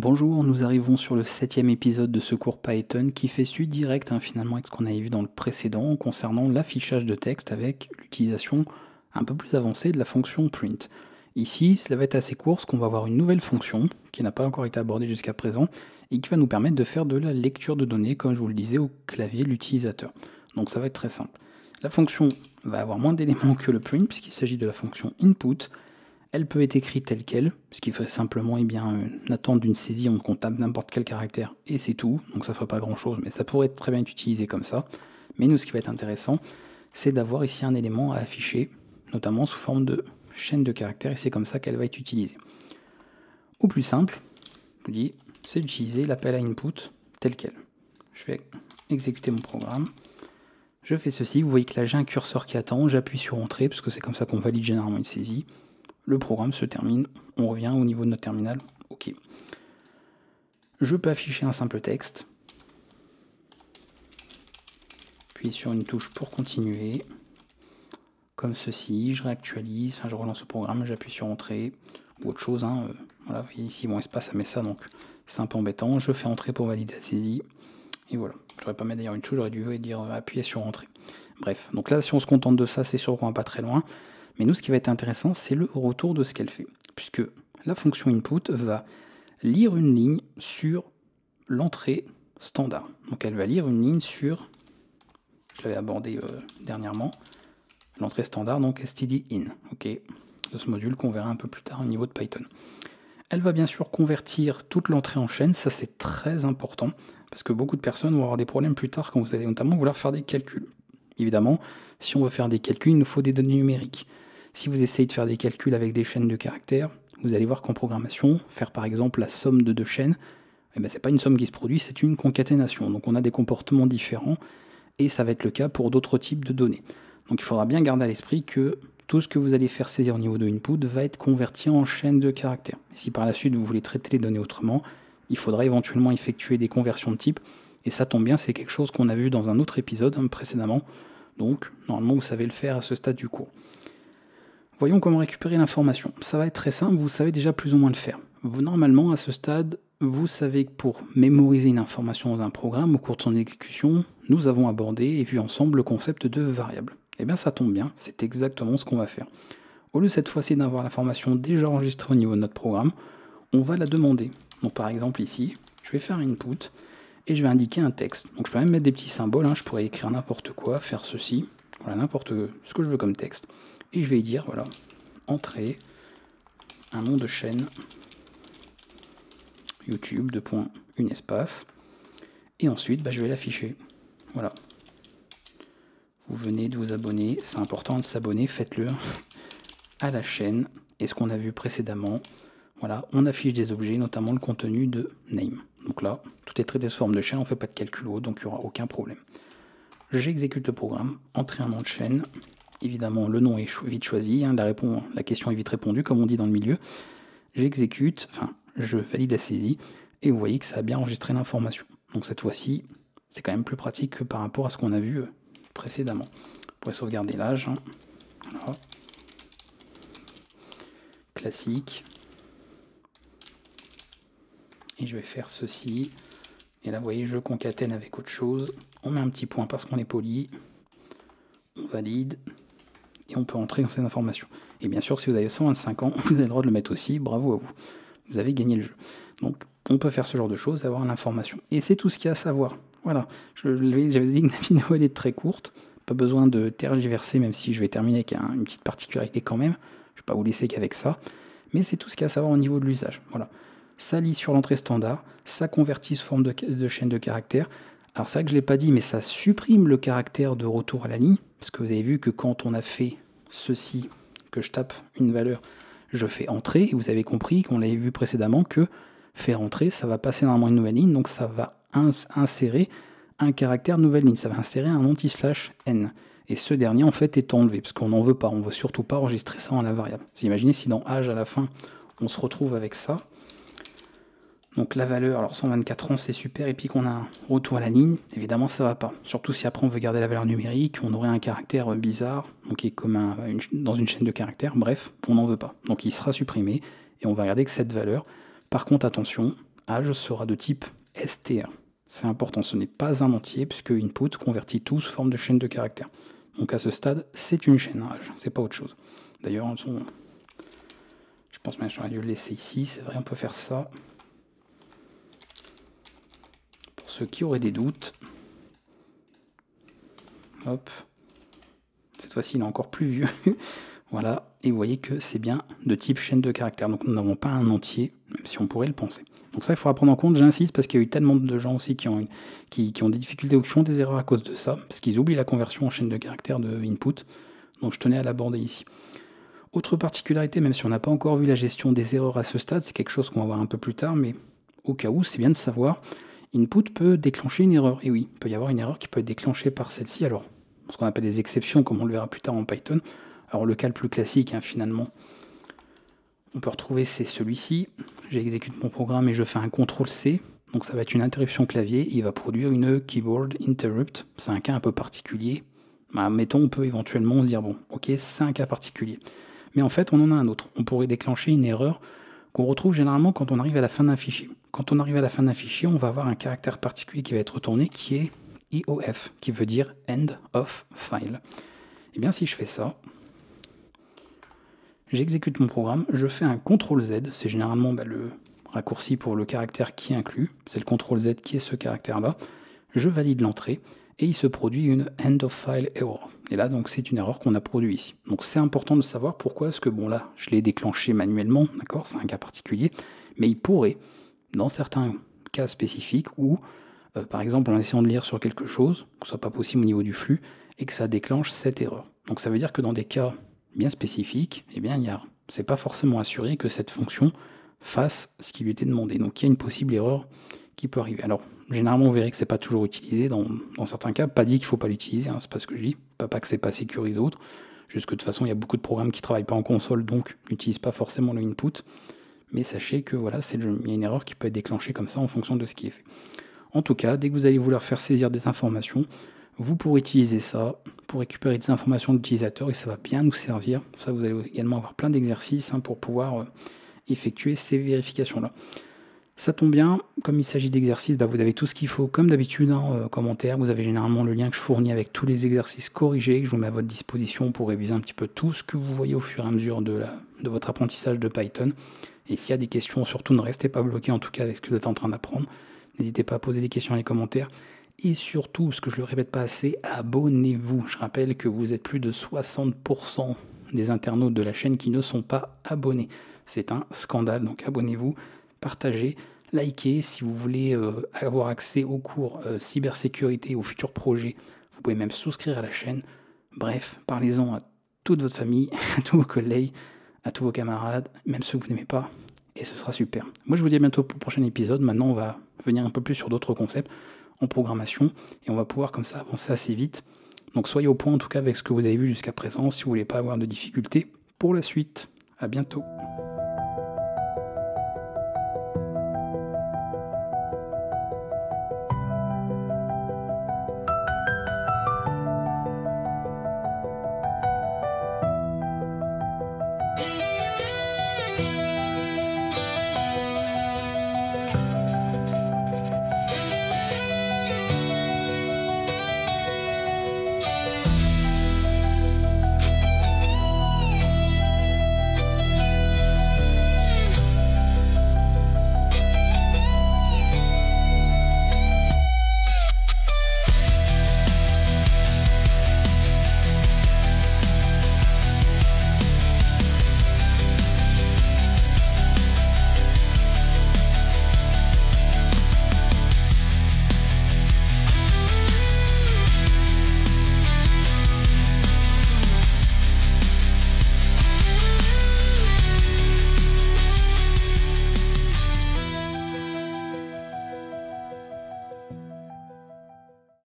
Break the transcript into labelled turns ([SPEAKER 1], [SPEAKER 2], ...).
[SPEAKER 1] Bonjour, nous arrivons sur le 7e épisode de ce cours Python qui fait suite directe finalement avec ce qu'on avait vu dans le précédent concernant l'affichage de texte avec l'utilisation un peu plus avancée de la fonction print. Ici, cela va être assez court parce qu'on va avoir une nouvelle fonction qui n'a pas encore été abordée jusqu'à présent et qui va nous permettre de faire de la lecture de données comme je vous le disais au clavier de l'utilisateur. Donc ça va être très simple. La fonction va avoir moins d'éléments que le print puisqu'il s'agit de la fonction input. Elle peut être écrite telle qu'elle, ce qui ferait simplement une attente d'une saisie, on tape n'importe quel caractère et c'est tout, donc ça ne ferait pas grand chose, mais ça pourrait très bien être utilisé comme ça. Mais nous, ce qui va être intéressant, c'est d'avoir ici un élément à afficher, notamment sous forme de chaîne de caractères, et c'est comme ça qu'elle va être utilisée. Au plus simple, je vous dis, c'est d'utiliser l'appel à input tel quel. Je vais exécuter mon programme. Je fais ceci, vous voyez que là j'ai un curseur qui attend, j'appuie sur Entrée, parce que c'est comme ça qu'on valide généralement une saisie. Le programme se termine, on revient au niveau de notre terminal, ok. Je peux afficher un simple texte, puis sur une touche pour continuer, comme ceci, je réactualise, je relance le programme, j'appuie sur Entrée, ou autre chose, voilà, vous voyez ici, bon espace, ça met ça, donc c'est un peu embêtant, je fais Entrée pour valider la saisie, et voilà. J'aurais pas mis d'ailleurs une touche, j'aurais dû dire appuyer sur Entrée. Bref, donc là, si on se contente de ça, c'est sûr qu'on va pas très loin. Mais nous, ce qui va être intéressant, c'est le retour de ce qu'elle fait. Puisque la fonction input va lire une ligne sur l'entrée standard. Donc elle va lire une ligne sur, je l'avais abordé dernièrement, l'entrée standard, donc stdin, ok, de ce module qu'on verra un peu plus tard au niveau de Python. Elle va bien sûr convertir toute l'entrée en chaîne, ça c'est très important, parce que beaucoup de personnes vont avoir des problèmes plus tard quand vous allez notamment vouloir faire des calculs. Évidemment, si on veut faire des calculs, il nous faut des données numériques. Si vous essayez de faire des calculs avec des chaînes de caractères, vous allez voir qu'en programmation, faire par exemple la somme de deux chaînes, ce n'est pas une somme qui se produit, c'est une concaténation. Donc on a des comportements différents, et ça va être le cas pour d'autres types de données. Donc il faudra bien garder à l'esprit que tout ce que vous allez faire saisir au niveau de input va être converti en chaîne de caractères. Et si par la suite vous voulez traiter les données autrement, il faudra éventuellement effectuer des conversions de type, et ça tombe bien, c'est quelque chose qu'on a vu dans un autre épisode précédemment, donc normalement vous savez le faire à ce stade du cours. Voyons comment récupérer l'information. Ça va être très simple, vous savez déjà plus ou moins le faire. Normalement, à ce stade, vous savez que pour mémoriser une information dans un programme, au cours de son exécution, nous avons abordé et vu ensemble le concept de variable. Eh bien ça tombe bien, c'est exactement ce qu'on va faire. Au lieu cette fois-ci d'avoir l'information déjà enregistrée au niveau de notre programme, on va la demander. Donc par exemple ici, je vais faire input et je vais indiquer un texte. Donc je peux même mettre des petits symboles, je pourrais écrire n'importe quoi, faire ceci, voilà, n'importe ce que je veux comme texte. Et je vais y dire, voilà, entrée, un nom de chaîne, YouTube, une espace, et ensuite, je vais l'afficher. Voilà. Vous venez de vous abonner, c'est important de s'abonner, faites-le à la chaîne, et ce qu'on a vu précédemment, voilà, on affiche des objets, notamment le contenu de name. Donc là, tout est traité sous forme de chaîne, on ne fait pas de calcul haut, donc il n'y aura aucun problème. J'exécute le programme, entrer un nom de chaîne. Évidemment, le nom est vite choisi, la question est vite répondue, comme on dit dans le milieu. J'exécute, je valide la saisie, et vous voyez que ça a bien enregistré l'information. Donc cette fois-ci, c'est quand même plus pratique que par rapport à ce qu'on a vu précédemment. On pourrait sauvegarder l'âge. Voilà. Classique. Et je vais faire ceci. Et là, vous voyez, je concatène avec autre chose. On met un petit point parce qu'on est poli. On valide. Et on peut entrer dans ces informations. Et bien sûr, si vous avez 125 ans, vous avez le droit de le mettre aussi, bravo à vous. Vous avez gagné le jeu. Donc, on peut faire ce genre de choses, avoir l'information. Et c'est tout ce qu'il y a à savoir. Voilà, j'avais dit que la vidéo elle est très courte, pas besoin de tergiverser, même si je vais terminer avec une petite particularité quand même. Je ne vais pas vous laisser qu'avec ça. Mais c'est tout ce qu'il y a à savoir au niveau de l'usage. Voilà. Ça lit sur l'entrée standard, ça convertit sous forme de chaîne de caractères. Alors c'est vrai que je ne l'ai pas dit, mais ça supprime le caractère de retour à la ligne, parce que vous avez vu que quand on a fait ceci, que je tape une valeur, je fais entrer, et vous avez compris qu'on l'avait vu précédemment que faire entrer, ça va passer normalement une nouvelle ligne, donc ça va insérer un caractère nouvelle ligne, ça va insérer un anti/n. Et ce dernier en fait est enlevé, parce qu'on n'en veut pas, on ne veut surtout pas enregistrer ça en la variable. Vous imaginez si dans âge à la fin, on se retrouve avec ça. Donc la valeur, alors 124 ans c'est super, et puis qu'on a un retour à la ligne, évidemment ça va pas. Surtout si après on veut garder la valeur numérique, on aurait un caractère bizarre, donc qui est comme dans une chaîne de caractères, bref, on n'en veut pas. Donc il sera supprimé, et on va regarder que cette valeur, par contre attention, âge sera de type str. C'est important, ce n'est pas un entier, puisque input convertit tout sous forme de chaîne de caractères. Donc à ce stade, c'est une chaîne âge, c'est pas autre chose. D'ailleurs, elles sont... je pense que j'aurais dû le laisser ici, c'est vrai, on peut faire ça. Pour ceux qui auraient des doutes. Hop. Cette fois-ci, il est encore plus vieux. Voilà, et vous voyez que c'est bien de type chaîne de caractères. Donc nous n'avons pas un entier, même si on pourrait le penser. Donc ça, il faudra prendre en compte, j'insiste, parce qu'il y a eu tellement de gens aussi qui ont des difficultés ou qui font des erreurs à cause de ça, parce qu'ils oublient la conversion en chaîne de caractères de input. Donc je tenais à l'aborder ici. Autre particularité, même si on n'a pas encore vu la gestion des erreurs à ce stade, c'est quelque chose qu'on va voir un peu plus tard, mais au cas où, c'est bien de savoir, input peut déclencher une erreur. Et oui, il peut y avoir une erreur qui peut être déclenchée par celle-ci, alors ce qu'on appelle des exceptions, comme on le verra plus tard en Python. Alors le cas le plus classique, hein, finalement, on peut retrouver, c'est celui-ci. J'exécute mon programme et je fais un CTRL-C. Donc ça va être une interruption clavier. Il va produire une keyboard interrupt. C'est un cas un peu particulier. Bah, mettons, on peut éventuellement se dire, bon, ok, c'est un cas particulier. Mais en fait, on en a un autre. On pourrait déclencher une erreur qu'on retrouve généralement quand on arrive à la fin d'un fichier. Quand on arrive à la fin d'un fichier, on va avoir un caractère particulier qui va être retourné, qui est EOF, qui veut dire End of File. Et bien si je fais ça, j'exécute mon programme, je fais un CTRL-Z, c'est généralement le raccourci pour le caractère qui est inclus, c'est le CTRL-Z qui est ce caractère-là, je valide l'entrée, et il se produit une End of File Error. Et là, donc, c'est une erreur qu'on a produite ici. Donc c'est important de savoir pourquoi, parce que bon là, je l'ai déclenché manuellement, d'accord, c'est un cas particulier, mais il pourrait, dans certains cas spécifiques, où, par exemple, en essayant de lire sur quelque chose, que ce soit pas possible au niveau du flux, et que ça déclenche cette erreur. Donc ça veut dire que dans des cas bien spécifique, eh bien, c'est pas forcément assuré que cette fonction fasse ce qui lui était demandé. Donc il y a une possible erreur qui peut arriver. Alors, généralement, vous verrez que c'est pas toujours utilisé dans certains cas. Pas dit qu'il faut pas l'utiliser, hein, c'est pas ce que je dis. Pas que c'est pas sécurisé ou autre. Juste que de toute façon, il y a beaucoup de programmes qui travaillent pas en console, donc n'utilisent pas forcément le input. Mais sachez que voilà, il y a une erreur qui peut être déclenchée comme ça en fonction de ce qui est fait. En tout cas, dès que vous allez vouloir faire saisir des informations, vous pourrez utiliser ça pour récupérer des informations de l'utilisateur et ça va bien nous servir. Ça, vous allez également avoir plein d'exercices pour pouvoir effectuer ces vérifications-là. Ça tombe bien, comme il s'agit d'exercices, vous avez tout ce qu'il faut, comme d'habitude, en commentaire. Vous avez généralement le lien que je fournis avec tous les exercices corrigés que je vous mets à votre disposition pour réviser un petit peu tout ce que vous voyez au fur et à mesure de votre apprentissage de Python. Et s'il y a des questions, surtout ne restez pas bloqués en tout cas avec ce que vous êtes en train d'apprendre. N'hésitez pas à poser des questions dans les commentaires. Et surtout, ce que je ne le répète pas assez, abonnez-vous. Je rappelle que vous êtes plus de 60% des internautes de la chaîne qui ne sont pas abonnés. C'est un scandale, donc abonnez-vous, partagez, likez. Si vous voulez avoir accès aux cours cybersécurité, aux futurs projets, vous pouvez même souscrire à la chaîne. Bref, parlez-en à toute votre famille, à tous vos collègues, à tous vos camarades, même ceux que vous n'aimez pas, et ce sera super. Moi, je vous dis à bientôt pour le prochain épisode. Maintenant, on va venir un peu plus sur d'autres concepts en programmation, et on va pouvoir comme ça avancer assez vite. Donc soyez au point en tout cas avec ce que vous avez vu jusqu'à présent, si vous voulez pas avoir de difficultés pour la suite. À bientôt.